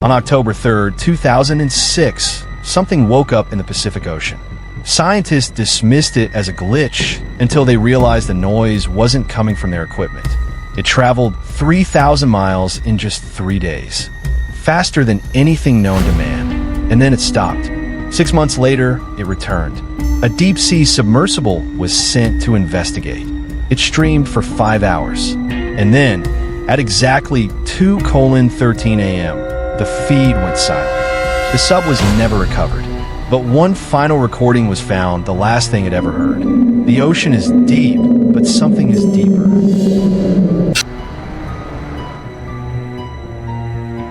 On October 3, 2006, something woke up in the Pacific Ocean. Scientists dismissed it as a glitch until they realized the noise wasn't coming from their equipment. It traveled 3,000 miles in just 3 days, faster than anything known to man. And then it stopped. 6 months later, it returned. A deep-sea submersible was sent to investigate. It streamed for 5 hours. And then, at exactly 2:13 a.m., the feed went silent. The sub was never recovered. But one final recording was found, the last thing it ever heard. The ocean is deep, but something is deeper.